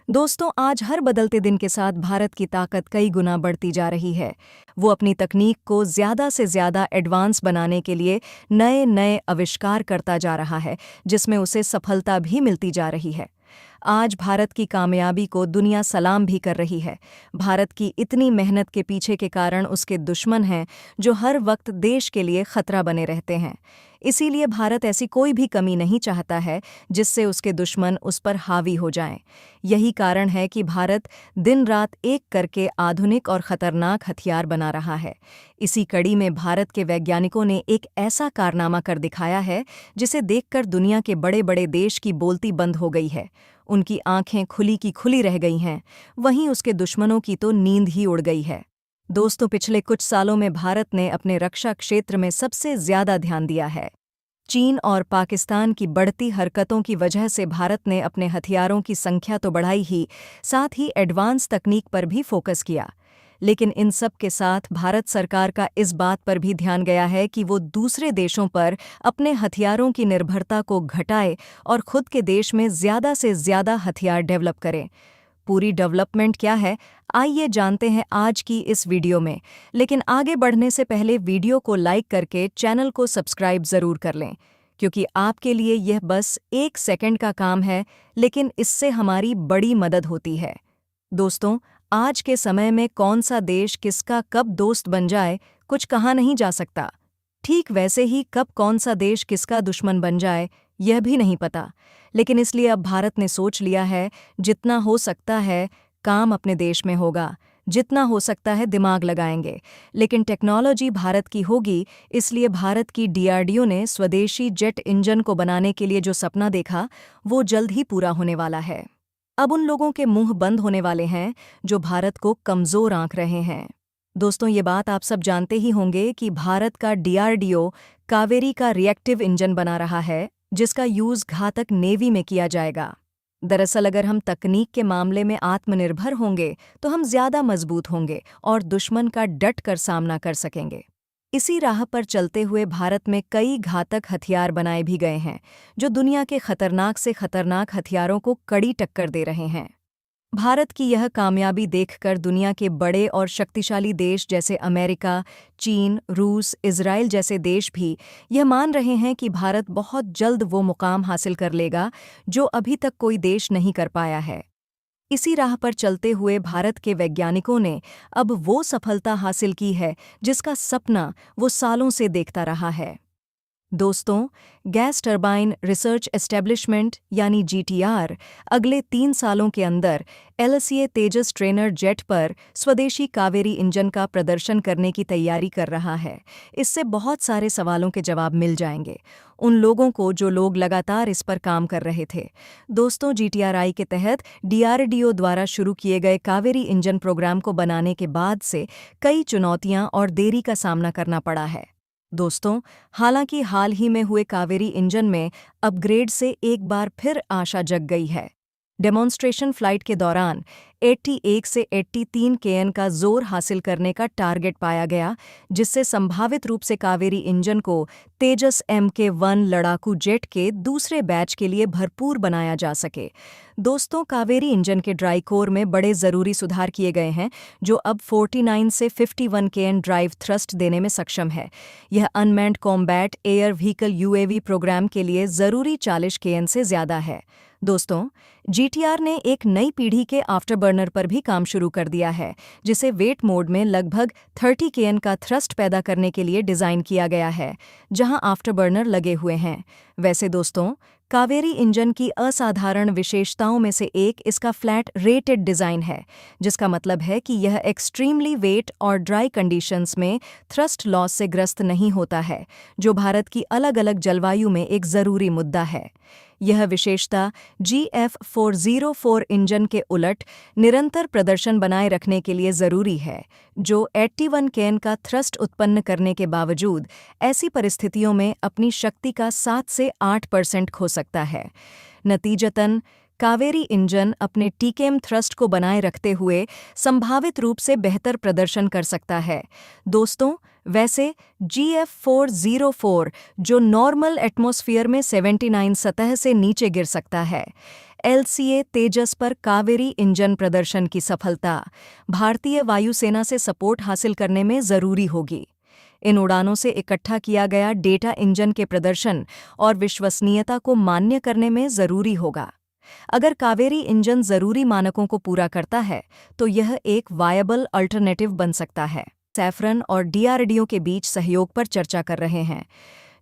दोस्तों, आज हर बदलते दिन के साथ भारत की ताकत कई गुना बढ़ती जा रही है। वो अपनी तकनीक को ज़्यादा से ज़्यादा एडवांस बनाने के लिए नए नए आविष्कार करता जा रहा है, जिसमें उसे सफलता भी मिलती जा रही है। आज भारत की कामयाबी को दुनिया सलाम भी कर रही है। भारत की इतनी मेहनत के पीछे के कारण उसके दुश्मन हैं, जो हर वक्त देश के लिए खतरा बने रहते हैं। इसीलिए भारत ऐसी कोई भी कमी नहीं चाहता है जिससे उसके दुश्मन उस पर हावी हो जाएं। यही कारण है कि भारत दिन रात एक करके आधुनिक और खतरनाक हथियार बना रहा है। इसी कड़ी में भारत के वैज्ञानिकों ने एक ऐसा कारनामा कर दिखाया है जिसे देखकर दुनिया के बड़े बड़े देश की बोलती बंद हो गई है। उनकी आंखें खुली की खुली रह गई हैं। वहीं उसके दुश्मनों की तो नींद ही उड़ गई है। दोस्तों, पिछले कुछ सालों में भारत ने अपने रक्षा क्षेत्र में सबसे ज्यादा ध्यान दिया है। चीन और पाकिस्तान की बढ़ती हरकतों की वजह से भारत ने अपने हथियारों की संख्या तो बढ़ाई ही, साथ ही एडवांस तकनीक पर भी फोकस किया। लेकिन इन सब के साथ भारत सरकार का इस बात पर भी ध्यान गया है कि वो दूसरे देशों पर अपने हथियारों की निर्भरता को घटाए और खुद के देश में ज़्यादा से ज़्यादा हथियार डेवलप करें। पूरी डेवलपमेंट क्या है, आइए जानते हैं आज की इस वीडियो में। लेकिन आगे बढ़ने से पहले वीडियो को लाइक करके चैनल को सब्सक्राइब ज़रूर कर लें, क्योंकि आपके लिए यह बस 1 सेकंड का काम है, लेकिन इससे हमारी बड़ी मदद होती है। दोस्तों, आज के समय में कौन सा देश किसका कब दोस्त बन जाए, कुछ कहा नहीं जा सकता। ठीक वैसे ही कब कौन सा देश किसका दुश्मन बन जाए, यह भी नहीं पता। लेकिन इसलिए अब भारत ने सोच लिया है, जितना हो सकता है काम अपने देश में होगा, जितना हो सकता है दिमाग लगाएंगे। लेकिन टेक्नोलॉजी भारत की होगी, इसलिए भारत की डीआरडीओ ने स्वदेशी जेट इंजन को बनाने के लिए जो सपना देखा, वो जल्द ही पूरा होने वाला है। अब उन लोगों के मुंह बंद होने वाले हैं जो भारत को कमज़ोर आंक रहे हैं। दोस्तों, ये बात आप सब जानते ही होंगे कि भारत का डीआरडीओ कावेरी का रिएक्टिव इंजन बना रहा है, जिसका यूज़ घातक नेवी में किया जाएगा। दरअसल अगर हम तकनीक के मामले में आत्मनिर्भर होंगे तो हम ज़्यादा मजबूत होंगे और दुश्मन का डट कर सामना कर सकेंगे। इसी राह पर चलते हुए भारत में कई घातक हथियार बनाए भी गए हैं, जो दुनिया के खतरनाक से खतरनाक हथियारों को कड़ी टक्कर दे रहे हैं। भारत की यह कामयाबी देखकर दुनिया के बड़े और शक्तिशाली देश जैसे अमेरिका, चीन, रूस, इजराइल जैसे देश भी यह मान रहे हैं कि भारत बहुत जल्द वो मुकाम हासिल कर लेगा जो अभी तक कोई देश नहीं कर पाया है। इसी राह पर चलते हुए भारत के वैज्ञानिकों ने अब वो सफलता हासिल की है जिसका सपना वो सालों से देखता रहा है। दोस्तों, गैस टरबाइन रिसर्च एस्टेब्लिशमेंट यानी जीटीआर अगले 3 सालों के अंदर एलसीए तेजस ट्रेनर जेट पर स्वदेशी कावेरी इंजन का प्रदर्शन करने की तैयारी कर रहा है। इससे बहुत सारे सवालों के जवाब मिल जाएंगे उन लोगों को जो लोग लगातार इस पर काम कर रहे थे। दोस्तों, जीटीआरआई के तहत डीआरडीओ द्वारा शुरू किए गए कावेरी इंजन प्रोग्राम को बनाने के बाद से कई चुनौतियां और देरी का सामना करना पड़ा है। दोस्तों, हालांकि हाल ही में हुए कावेरी इंजन में अपग्रेड से एक बार फिर आशा जग गई है। डेमोन्स्ट्रेशन फ्लाइट के दौरान 81 से 83 केएन का जोर हासिल करने का टारगेट पाया गया, जिससे संभावित रूप से कावेरी इंजन को तेजस MK-1 लड़ाकू जेट के दूसरे बैच के लिए भरपूर बनाया जा सके। दोस्तों, कावेरी इंजन के ड्राई कोर में बड़े ज़रूरी सुधार किए गए हैं, जो अब 49 से 51 केएन ड्राइव थ्रस्ट देने में सक्षम है। यह unmanned combat air vehicle UAV program के लिए ज़रूरी 40 केएन से ज़्यादा है। दोस्तों, जीटीआर ने एक नई पीढ़ी के आफ्टरबर्नर पर भी काम शुरू कर दिया है, जिसे वेट मोड में लगभग 30 केएन का थ्रस्ट पैदा करने के लिए डिज़ाइन किया गया है, जहां आफ्टरबर्नर लगे हुए हैं। वैसे दोस्तों, कावेरी इंजन की असाधारण विशेषताओं में से एक इसका फ्लैट रेटेड डिज़ाइन है, जिसका मतलब है कि यह एक्सट्रीमली वेट और ड्राई कंडीशंस में थ्रस्ट लॉस से ग्रस्त नहीं होता है, जो भारत की अलग अलग जलवायु में एक ज़रूरी मुद्दा है। यह विशेषता GF404 इंजन के उलट निरंतर प्रदर्शन बनाए रखने के लिए ज़रूरी है, जो 81 केएन का थ्रस्ट उत्पन्न करने के बावजूद ऐसी परिस्थितियों में अपनी शक्ति का 7 से 8% खो सकता है। नतीजतन, कावेरी इंजन अपने टीकेएम थ्रस्ट को बनाए रखते हुए संभावित रूप से बेहतर प्रदर्शन कर सकता है। दोस्तों, वैसे GF404 जो नॉर्मल एटमॉस्फेयर में 79 सतह से नीचे गिर सकता है, LCA तेजस पर कावेरी इंजन प्रदर्शन की सफलता भारतीय वायुसेना से सपोर्ट हासिल करने में जरूरी होगी। इन उड़ानों से इकट्ठा किया गया डेटा इंजन के प्रदर्शन और विश्वसनीयता को मान्य करने में जरूरी होगा। अगर कावेरी इंजन जरूरी मानकों को पूरा करता है तो यह एक वायबल अल्टरनेटिव बन सकता है। सैफरन और DRDO के बीच सहयोग पर चर्चा कर रहे हैं।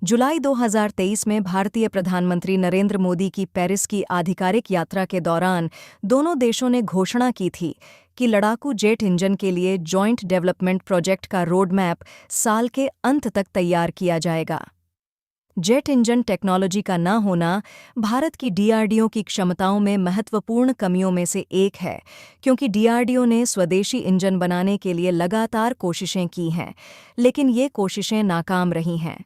जुलाई 2023 में भारतीय प्रधानमंत्री नरेंद्र मोदी की पेरिस की आधिकारिक यात्रा के दौरान दोनों देशों ने घोषणा की थी कि लड़ाकू जेट इंजन के लिए जॉइंट डेवलपमेंट प्रोजेक्ट का रोड मैप साल के अंत तक तैयार किया जाएगा। जेट इंजन टेक्नोलॉजी का न होना भारत की DRDO की क्षमताओं में महत्वपूर्ण कमियों में से एक है, क्योंकि DRDO ने स्वदेशी इंजन बनाने के लिए लगातार कोशिशें की हैं, लेकिन ये कोशिशें नाकाम रही हैं।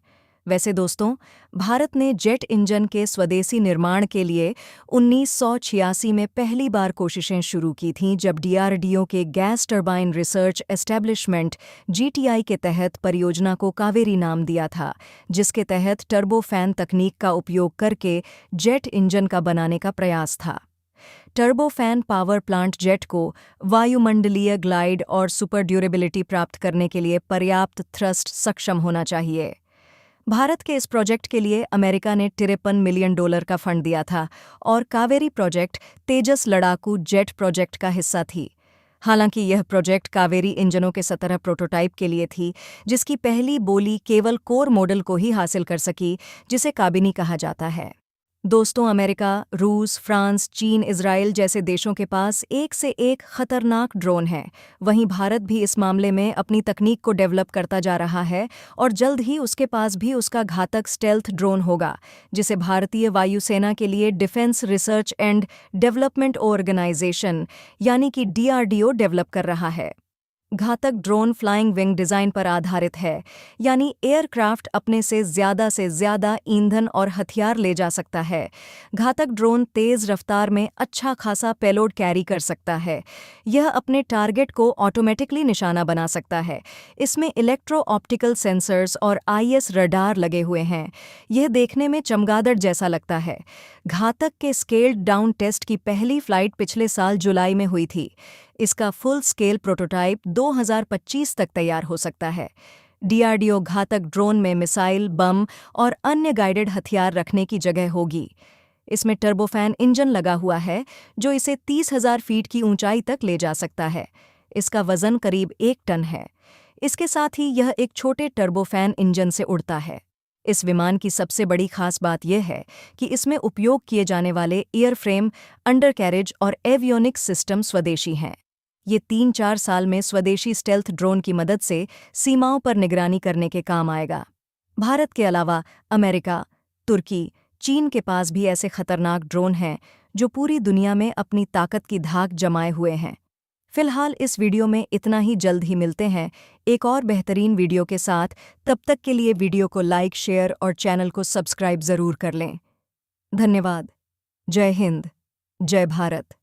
वैसे दोस्तों, भारत ने जेट इंजन के स्वदेशी निर्माण के लिए 1986 में पहली बार कोशिशें शुरू की थीं, जब DRDO के gas turbine research establishment GTI के तहत परियोजना को कावेरी नाम दिया था, जिसके तहत टर्बोफैन तकनीक का उपयोग करके जेट इंजन का बनाने का प्रयास था। टर्बोफैन पावर प्लांट जेट को वायुमंडलीय ग्लाइड और सुपर ड्यूरेबिलिटी प्राप्त करने के लिए पर्याप्त थ्रस्ट सक्षम होना चाहिए। भारत के इस प्रोजेक्ट के लिए अमेरिका ने $53 मिलियन का फंड दिया था और कावेरी प्रोजेक्ट तेजस लड़ाकू जेट प्रोजेक्ट का हिस्सा थी। हालांकि यह प्रोजेक्ट कावेरी इंजनों के 17 प्रोटोटाइप के लिए थी, जिसकी पहली बोली केवल कोर मॉडल को ही हासिल कर सकी, जिसे काबिनी कहा जाता है। दोस्तों, अमेरिका, रूस, फ्रांस, चीन, इजराइल जैसे देशों के पास एक से एक खतरनाक ड्रोन हैं। वहीं भारत भी इस मामले में अपनी तकनीक को डेवलप करता जा रहा है और जल्द ही उसके पास भी उसका घातक स्टेल्थ ड्रोन होगा, जिसे भारतीय वायुसेना के लिए defence research and development organisation यानी कि DRDO डेवलप कर रहा है। घातक ड्रोन फ्लाइंग विंग डिज़ाइन पर आधारित है, यानी एयरक्राफ्ट अपने से ज़्यादा ईंधन और हथियार ले जा सकता है। घातक ड्रोन तेज़ रफ्तार में अच्छा खासा पेलोड कैरी कर सकता है। यह अपने टारगेट को ऑटोमेटिकली निशाना बना सकता है। इसमें इलेक्ट्रो ऑप्टिकल सेंसर्स और IS रडार लगे हुए हैं। यह देखने में चमगादड़ जैसा लगता है। घातक के स्केल्ड डाउन टेस्ट की पहली फ्लाइट पिछले साल जुलाई में हुई थी। इसका फुल स्केल प्रोटोटाइप 2025 तक तैयार हो सकता है। DRDO घातक ड्रोन में मिसाइल, बम और अन्य गाइडेड हथियार रखने की जगह होगी। इसमें टर्बोफैन इंजन लगा हुआ है, जो इसे 30,000 फीट की ऊंचाई तक ले जा सकता है। इसका वजन करीब 1 टन है। इसके साथ ही यह एक छोटे टर्बोफैन इंजन से उड़ता है। इस विमान की सबसे बड़ी खास बात यह है कि इसमें उपयोग किए जाने वाले एयरफ्रेम, अंडरकैरेज और एवियोनिक्स सिस्टम स्वदेशी हैं। ये 3-4 साल में स्वदेशी स्टेल्थ ड्रोन की मदद से सीमाओं पर निगरानी करने के काम आएगा। भारत के अलावा अमेरिका, तुर्की, चीन के पास भी ऐसे खतरनाक ड्रोन हैं जो पूरी दुनिया में अपनी ताकत की धाक जमाए हुए हैं। फिलहाल इस वीडियो में इतना ही। जल्द ही मिलते हैं एक और बेहतरीन वीडियो के साथ। तब तक के लिए वीडियो को लाइक, शेयर और चैनल को सब्सक्राइब ज़रूर कर लें। धन्यवाद। जय हिंद, जय भारत।